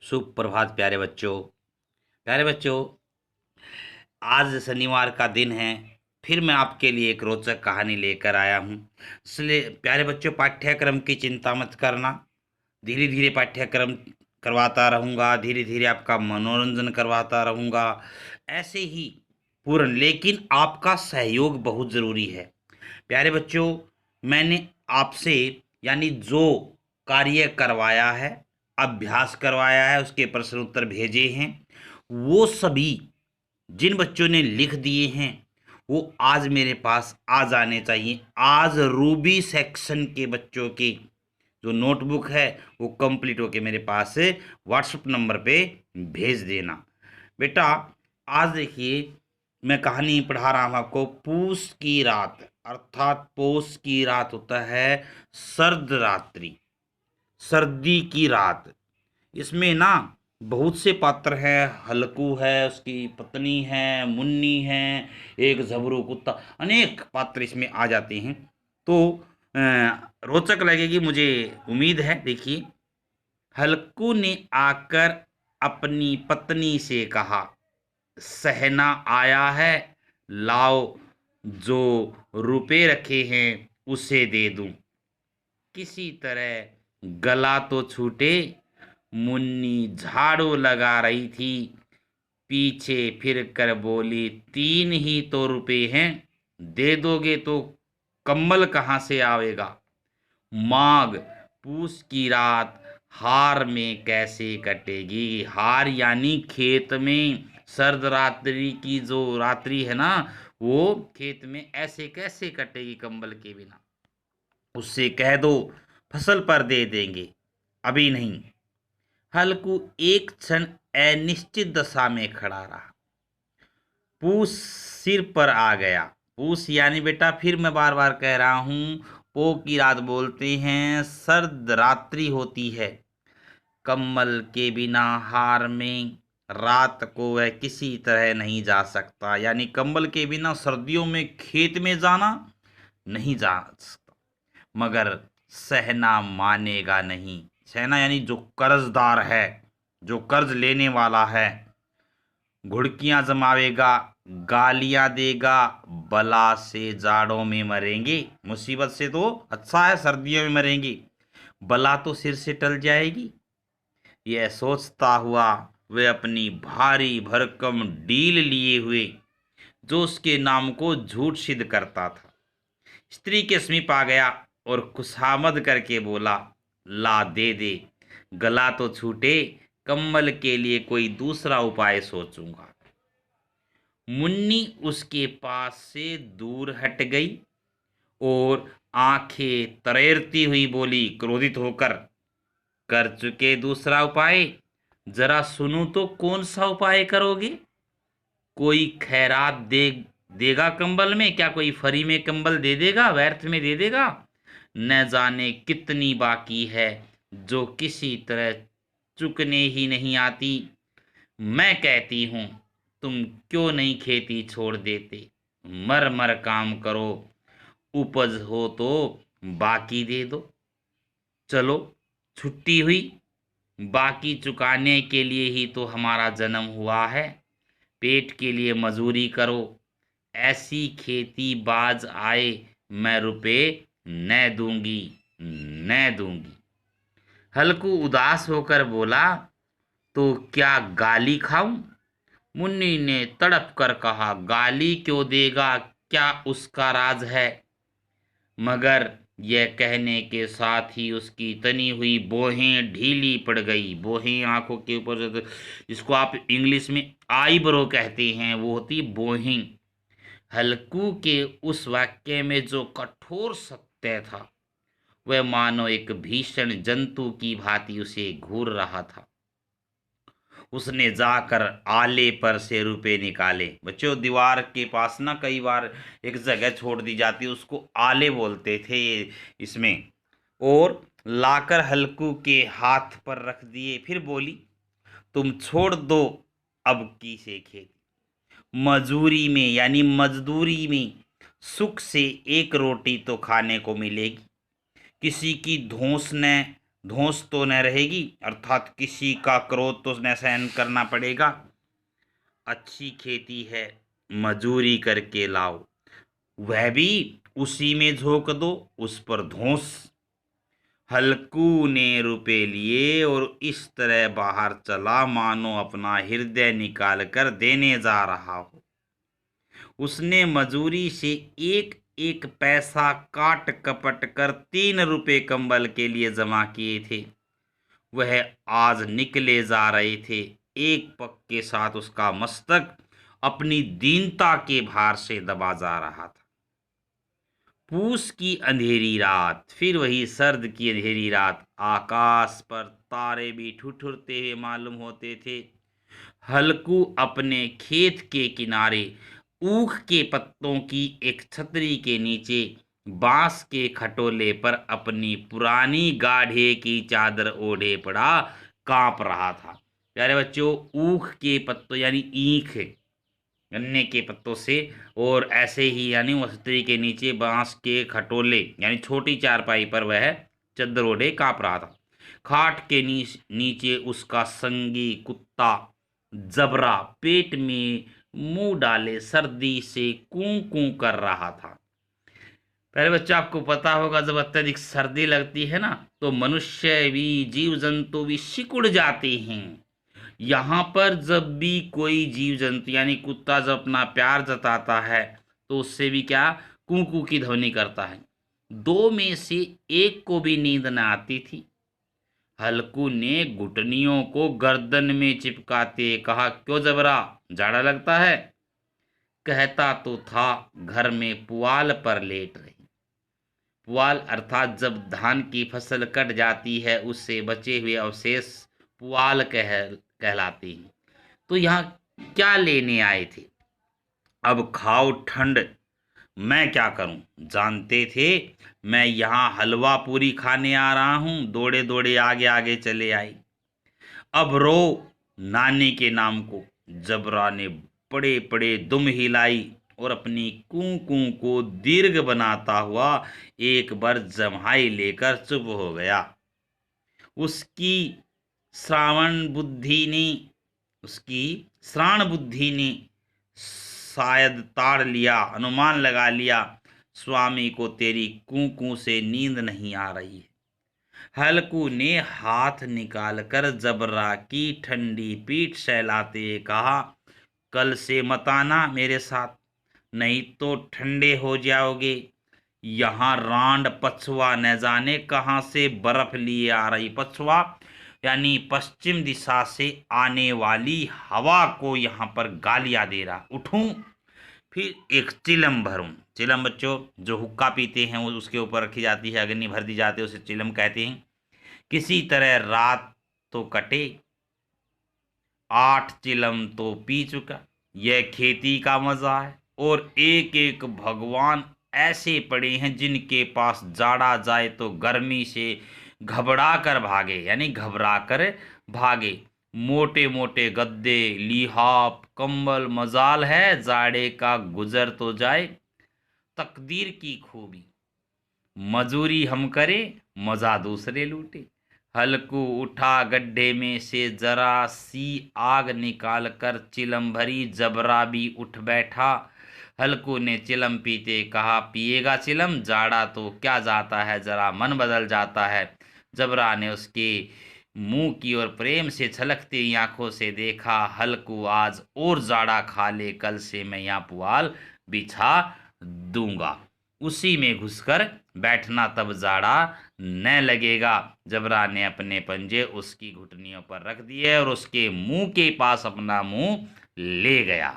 सुप्रभात प्यारे बच्चों, आज शनिवार का दिन है। फिर मैं आपके लिए एक रोचक कहानी लेकर आया हूँ। इसलिए प्यारे बच्चों, पाठ्यक्रम की चिंता मत करना। धीरे धीरे पाठ्यक्रम करवाता रहूँगा, धीरे धीरे आपका मनोरंजन करवाता रहूँगा। ऐसे ही पूर्ण, लेकिन आपका सहयोग बहुत ज़रूरी है। प्यारे बच्चों, मैंने आपसे यानी जो कार्य करवाया है, अभ्यास करवाया है, उसके प्रश्न उत्तर भेजे हैं, वो सभी जिन बच्चों ने लिख दिए हैं वो आज मेरे पास आ जाने चाहिए। आज रूबी सेक्शन के बच्चों की जो नोटबुक है वो कंप्लीट होके मेरे पास व्हाट्सएप नंबर पे भेज देना। बेटा, आज देखिए, मैं कहानी पढ़ा रहा हूँ आपको। पूस की रात, अर्थात पौष की रात होता है सर्द रात्रि, सर्दी की रात। इसमें ना बहुत से पात्र हैं। हल्कू है, उसकी पत्नी है, मुन्नी है, एक झबरू कुत्ता, अनेक पात्र इसमें आ जाते हैं। तो रोचक लगेगी, मुझे उम्मीद है। देखिए, हल्कू ने आकर अपनी पत्नी से कहा, सहना आया है, लाओ, जो रुपए रखे हैं उसे दे दूं। किसी तरह गला तो छूटे। मुन्नी झाड़ू लगा रही थी, पीछे फिर कर बोली, 3 ही तो रुपए हैं, दे दोगे तो कम्बल कहाँ से आवेगा। माघ, पूस की रात हार में कैसे कटेगी। हार यानी खेत में सर्द रात्रि की जो रात्रि है ना, वो खेत में ऐसे कैसे कटेगी कंबल के बिना। उससे कह दो फसल पर दे देंगे, अभी नहीं। हल्कू एक क्षण अनिश्चित दशा में खड़ा रहा। पूस सिर पर आ गया। पूस यानी बेटा, फिर मैं बार बार कह रहा हूं, पो की रात बोलते हैं, सर्द रात्रि होती है। कम्बल के बिना हार में रात को वह किसी तरह नहीं जा सकता। यानी कंबल के बिना सर्दियों में खेत में जाना नहीं जा सकता। मगर सहना मानेगा नहीं। सहना यानी जो कर्जदार है, जो कर्ज लेने वाला है, घुड़कियां जमावेगा, गालियां देगा, बला से जाड़ों में मरेंगे। मुसीबत से तो अच्छा है सर्दियों में मरेंगे, बला तो सिर से टल जाएगी। यह सोचता हुआ वह अपनी भारी भरकम डील लिए हुए, जो उसके नाम को झूठ सिद्ध करता था, स्त्री के समीप आ गया और खुशामद करके बोला, ला दे दे, गला तो छूटे, कम्बल के लिए कोई दूसरा उपाय सोचूंगा। मुन्नी उसके पास से दूर हट गई और आंखें तरेरती हुई बोली क्रोधित होकर, कर चुके दूसरा उपाय, जरा सुनूं तो कौन सा उपाय करोगे। कोई खैरात देगा कंबल में? क्या कोई फ्री में कंबल दे देगा, व्यर्थ में दे देगा? न जाने कितनी बाकी है जो किसी तरह चुकने ही नहीं आती। मैं कहती हूं, तुम क्यों नहीं खेती छोड़ देते, मर मर काम करो, उपज हो तो बाकी दे दो। चलो, छुट्टी हुई, बाकी चुकाने के लिए ही तो हमारा जन्म हुआ है। पेट के लिए मजूरी करो, ऐसी खेती बाज आए, मैं रुपए न दूंगी, न दूंगी। हल्कू उदास होकर बोला, तो क्या गाली खाऊं? मुन्नी ने तड़प कर कहा, गाली क्यों देगा, क्या उसका राज है। मगर यह कहने के साथ ही उसकी तनी हुई बोहें ढीली पड़ गई। बोहें आंखों के ऊपर जिसको आप इंग्लिश में आईब्रो कहते हैं, वो होती बोहें। हल्कू के उस वाक्य में जो कठोर सत्य था, वह मानो एक भीषण जंतु की भांति उसे घूर रहा था। उसने जाकर आले पर से रुपए निकाले। बच्चों, दीवार के पास ना कई बार एक जगह छोड़ दी जाती है, उसको आले बोलते थे इसमें। और लाकर हल्कू के हाथ पर रख दिए। फिर बोली, तुम छोड़ दो अब की से खेती। मजूरी में यानी मजदूरी में सुख से एक रोटी तो खाने को मिलेगी। किसी की धौंस न धौंस तो न रहेगी, अर्थात किसी का क्रोध तो न सहन करना पड़ेगा। अच्छी खेती है, मजूरी करके लाओ, वह भी उसी में झोंक दो, उस पर धौंस। हल्कू ने रुपए लिए और इस तरह बाहर चला मानो अपना हृदय निकाल कर देने जा रहा हो। उसने मजूरी से एक एक पैसा काट कपट कर 3 रुपए कंबल के लिए जमा किए थे। वह आज निकले जा रहे थे। एक पग के साथ उसका मस्तक अपनी दीनता के भार से दबा जा रहा था। पूस की अंधेरी रात, फिर वही सर्द की अंधेरी रात। आकाश पर तारे भी ठुठुरते हुए मालूम होते थे। हल्कू अपने खेत के किनारे ऊख के पत्तों की एक छतरी के नीचे बांस के खटोले पर अपनी पुरानी गाढ़े की चादर ओढ़े पड़ा कांप रहा था। प्यारे बच्चों, ऊख के पत्तों यानी ईख, गन्ने के पत्तों से, और ऐसे ही यानी वो छतरी के नीचे बांस के खटोले यानी छोटी चारपाई पर वह चद्दर ओढ़े कांप रहा था। खाट के नीचे उसका संगी कुत्ता जबरा पेट में मुंह डाले सर्दी से कूं कूं कर रहा था। पहले बच्चा, आपको पता होगा जब अत्यधिक सर्दी लगती है ना, तो मनुष्य भी जीव जंतु भी सिकुड़ जाते हैं। यहाँ पर जब भी कोई जीव जंतु यानी कुत्ता जब अपना प्यार जताता है तो उससे भी क्या कू कू की ध्वनि करता है। दो में से एक को भी नींद न आती थी। हल्कू ने घुटनियों को गर्दन में चिपकाते कहा, क्यों जबरा, जाड़ा लगता है? कहता तो था, घर में पुआल पर लेट रही। पुआल अर्थात जब धान की फसल कट जाती है उससे बचे हुए अवशेष पुआल कहलाती हैं। तो यहाँ क्या लेने आए थे? अब खाओ ठंड, मैं क्या करूं? जानते थे मैं यहाँ हलवा पूरी खाने आ रहा हूं। दौड़े दौड़े आगे आगे चले आई। अब रो नानी के नाम को। जबरा ने बड़े बड़े दुम हिलाई और अपनी कूं कूं को दीर्घ बनाता हुआ एक बार जम्हाई लेकर चुप हो गया। उसकी श्रावण बुद्धि ने उसकी श्राण बुद्धि ने शायद ताड़ लिया, अनुमान लगा लिया, स्वामी को तेरी कूं कूं से नींद नहीं आ रही है। हल्कू ने हाथ निकालकर जबरा की ठंडी पीठ सहलाते कहा, कल से मत आना मेरे साथ, नहीं तो ठंडे हो जाओगे। यहाँ रांड पछुआ न जाने कहाँ से बर्फ लिए आ रही। पछुआ यानी पश्चिम दिशा से आने वाली हवा को यहाँ पर गालियां दे रहा। उठूं फिर एक चिलम भरूं। चिलम बच्चों जो हुक्का पीते हैं वो उसके ऊपर रखी जाती है, अग्नि भर दी जाती है, उसे चिलम कहते हैं। किसी तरह रात तो कटे, 8 चिलम तो पी चुका। यह खेती का मजा है। और एक एक भगवान ऐसे पड़े हैं जिनके पास जाड़ा जाए तो गर्मी से घबरा कर भागे, यानी घबरा कर भागे। मोटे मोटे गद्दे, लिहाफ, कंबल, मजाल है जाड़े का गुजर तो जाए। तकदीर की खूबी, मजूरी हम करें, मजा दूसरे लूटे। हल्कू उठा, गड्ढे में से जरा सी आग निकाल कर चिलम भरी। जबरा भी उठ बैठा। हल्कू ने चिलम पीते कहा, पिएगा चिलम? जाड़ा तो क्या जाता है, जरा मन बदल जाता है। जबरा ने उसके मुंह की ओर प्रेम से छलकती आंखों से देखा। हल्कू आज और जाड़ा खा ले, कल से मैं यहाँ पुआल बिछा दूंगा, उसी में घुसकर बैठना, तब जाड़ा न लगेगा। जबरा ने अपने पंजे उसकी घुटनियों पर रख दिए और उसके मुंह के पास अपना मुंह ले गया।